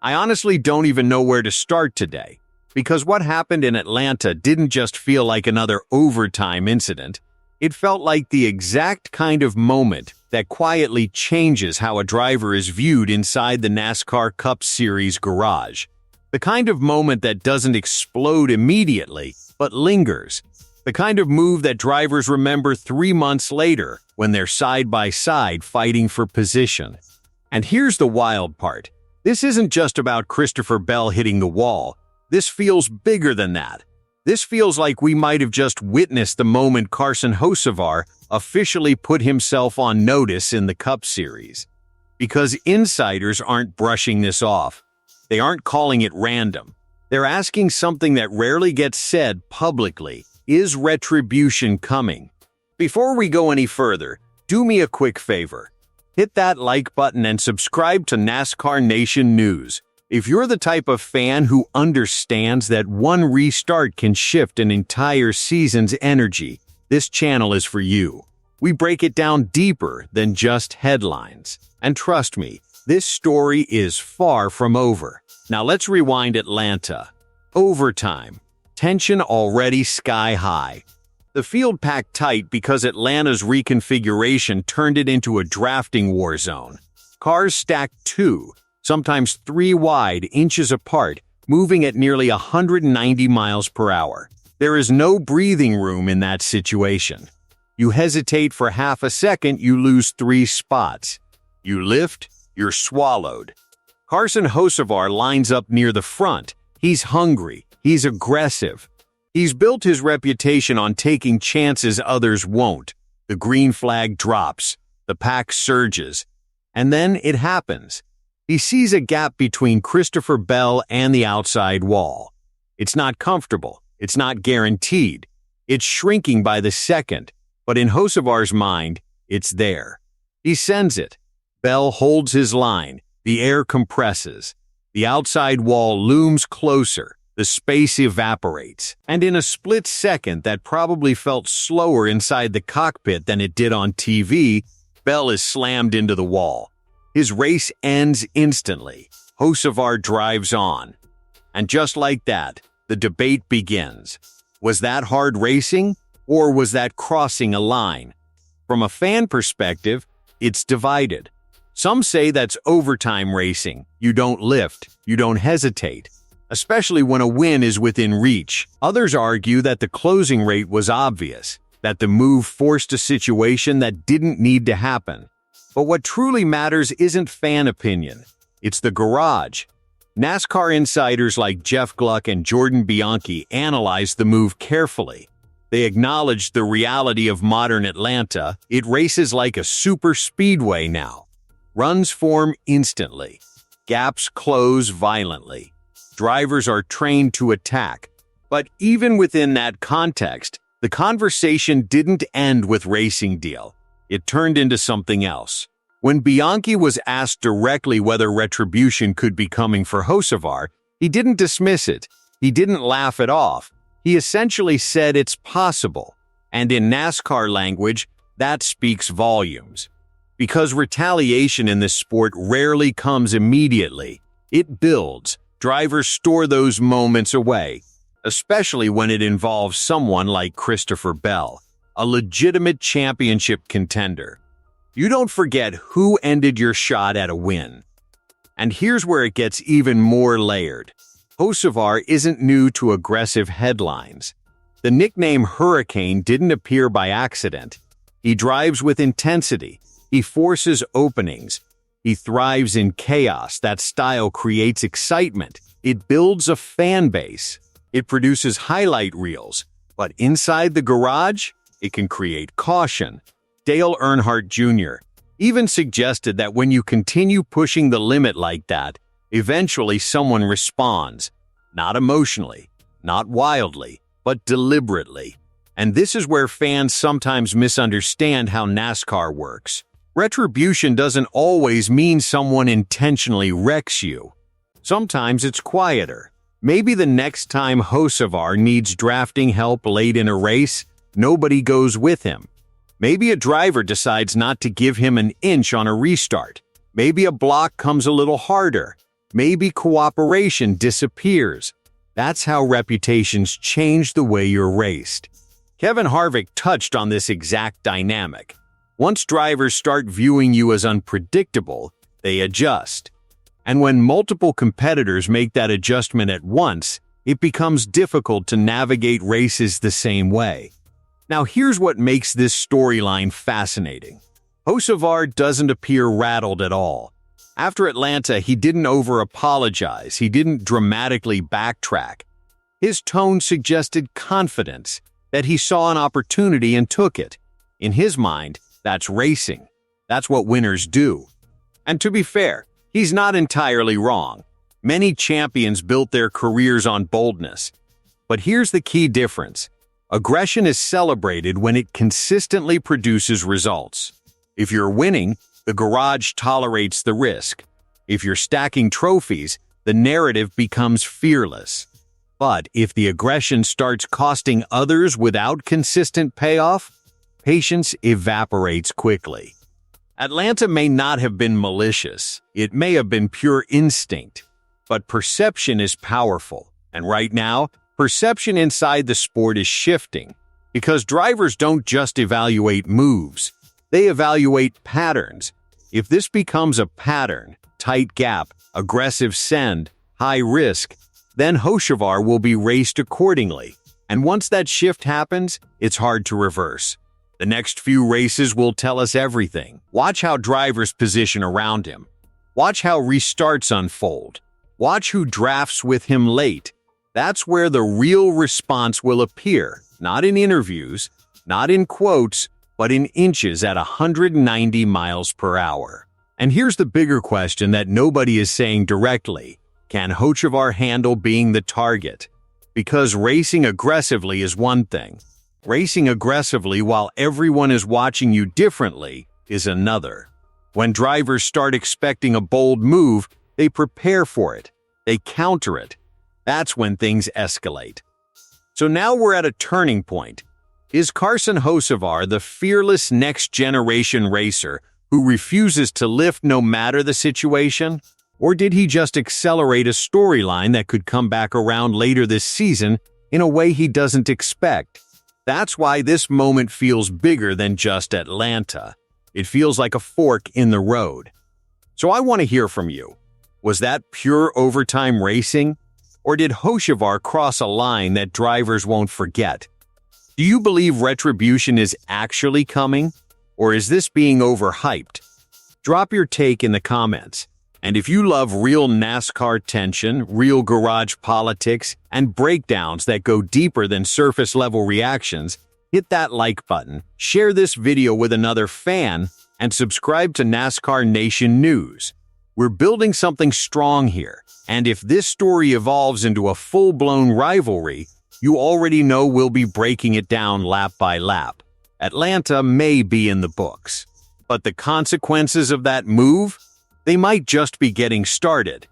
I honestly don't even know where to start today, because what happened in Atlanta didn't just feel like another overtime incident. It felt like the exact kind of moment that quietly changes how a driver is viewed inside the NASCAR Cup Series garage. The kind of moment that doesn't explode immediately, but lingers. The kind of move that drivers remember 3 months later when they're side by side fighting for position. And here's the wild part. This isn't just about Christopher Bell hitting the wall. This feels bigger than that. This feels like we might have just witnessed the moment Carson Hocevar officially put himself on notice in the Cup Series. Because insiders aren't brushing this off. They aren't calling it random. They're asking something that rarely gets said publicly. Is retribution coming? Before we go any further, do me a quick favor. Hit that like button and subscribe to NASCAR Nation News. If you're the type of fan who understands that one restart can shift an entire season's energy, this channel is for you. We break it down deeper than just headlines. And trust me, this story is far from over. Now let's rewind Atlanta. Overtime. Tension already sky high. The field packed tight because Atlanta's reconfiguration turned it into a drafting war zone. Cars stacked 2, sometimes 3 wide, inches apart, moving at nearly 190 miles per hour. There is no breathing room in that situation. You hesitate for half a second, you lose 3 spots. You lift, you're swallowed. Carson Hocevar lines up near the front. He's hungry. He's aggressive. He's built his reputation on taking chances others won't. The green flag drops. The pack surges. And then it happens. He sees a gap between Christopher Bell and the outside wall. It's not comfortable. It's not guaranteed. It's shrinking by the second. But in Hocevar's mind, it's there. He sends it. Bell holds his line. The air compresses. The outside wall looms closer. The space evaporates. And in a split second that probably felt slower inside the cockpit than it did on TV, Bell is slammed into the wall. His race ends instantly. Hocevar drives on. And just like that, the debate begins. Was that hard racing, or was that crossing a line? From a fan perspective, it's divided. Some say that's overtime racing. You don't lift, you don't hesitate, especially when a win is within reach. Others argue that the closing rate was obvious, that the move forced a situation that didn't need to happen. But what truly matters isn't fan opinion. It's the garage. NASCAR insiders like Jeff Gluck and Jordan Bianchi analyzed the move carefully. They acknowledged the reality of modern Atlanta. It races like a super speedway now. Runs form instantly. Gaps close violently. Drivers are trained to attack. But even within that context, the conversation didn't end with racing deal. It turned into something else. When Bianchi was asked directly whether retribution could be coming for Hocevar, he didn't dismiss it. He didn't laugh it off. He essentially said it's possible. And in NASCAR language, that speaks volumes. Because retaliation in this sport rarely comes immediately. It builds. Drivers store those moments away, especially when it involves someone like Christopher Bell, a legitimate championship contender. You don't forget who ended your shot at a win. And here's where it gets even more layered. Hocevar isn't new to aggressive headlines. The nickname Hurricane didn't appear by accident. He drives with intensity. He forces openings. He thrives in chaos. That style creates excitement. It builds a fan base. It produces highlight reels. But inside the garage, it can create caution. Dale Earnhardt Jr. even suggested that when you continue pushing the limit like that, eventually someone responds. Not emotionally, not wildly, but deliberately. And this is where fans sometimes misunderstand how NASCAR works. Retribution doesn't always mean someone intentionally wrecks you. Sometimes it's quieter. Maybe the next time Hocevar needs drafting help late in a race, nobody goes with him. Maybe a driver decides not to give him an inch on a restart. Maybe a block comes a little harder. maybe cooperation disappears. That's how reputations change the way you're raced. Kevin Harvick touched on this exact dynamic. Once drivers start viewing you as unpredictable, they adjust. And when multiple competitors make that adjustment at once, it becomes difficult to navigate races the same way. Now here's what makes this storyline fascinating. Hocevar doesn't appear rattled at all. After Atlanta, he didn't over-apologize, he didn't dramatically backtrack. His tone suggested confidence, that he saw an opportunity and took it. In his mind, that's racing. That's what winners do. And to be fair, he's not entirely wrong. Many champions built their careers on boldness. But here's the key difference. Aggression is celebrated when it consistently produces results. If you're winning, the garage tolerates the risk. If you're stacking trophies, the narrative becomes fearless. But if the aggression starts costing others without consistent payoff, patience evaporates quickly. Atlanta may not have been malicious. It may have been pure instinct. But perception is powerful. And right now, perception inside the sport is shifting. Because drivers don't just evaluate moves. They evaluate patterns. If this becomes a pattern, tight gap, aggressive send, high risk, then Hocevar will be raced accordingly. And once that shift happens, it's hard to reverse. The next few races will tell us everything. Watch how drivers position around him. Watch how restarts unfold. Watch who drafts with him late. That's where the real response will appear, not in interviews, not in quotes, but in inches at 190 miles per hour. And here's the bigger question that nobody is saying directly. Can Hocevar handle being the target? Because racing aggressively is one thing. Racing aggressively while everyone is watching you differently is another. When drivers start expecting a bold move, they prepare for it. They counter it. That's when things escalate. So now we're at a turning point. Is Carson Hocevar the fearless next-generation racer who refuses to lift no matter the situation? Or did he just accelerate a storyline that could come back around later this season in a way he doesn't expect? That's why this moment feels bigger than just Atlanta. It feels like a fork in the road. So I want to hear from you. Was that pure overtime racing? Or did Hocevar cross a line that drivers won't forget? Do you believe retribution is actually coming? Or is this being overhyped? Drop your take in the comments. And if you love real NASCAR tension, real garage politics, and breakdowns that go deeper than surface-level reactions, hit that like button, share this video with another fan, and subscribe to NASCAR Nation News. We're building something strong here, and if this story evolves into a full-blown rivalry, you already know we'll be breaking it down lap by lap. Atlanta may be in the books, but the consequences of that move? They might just be getting started.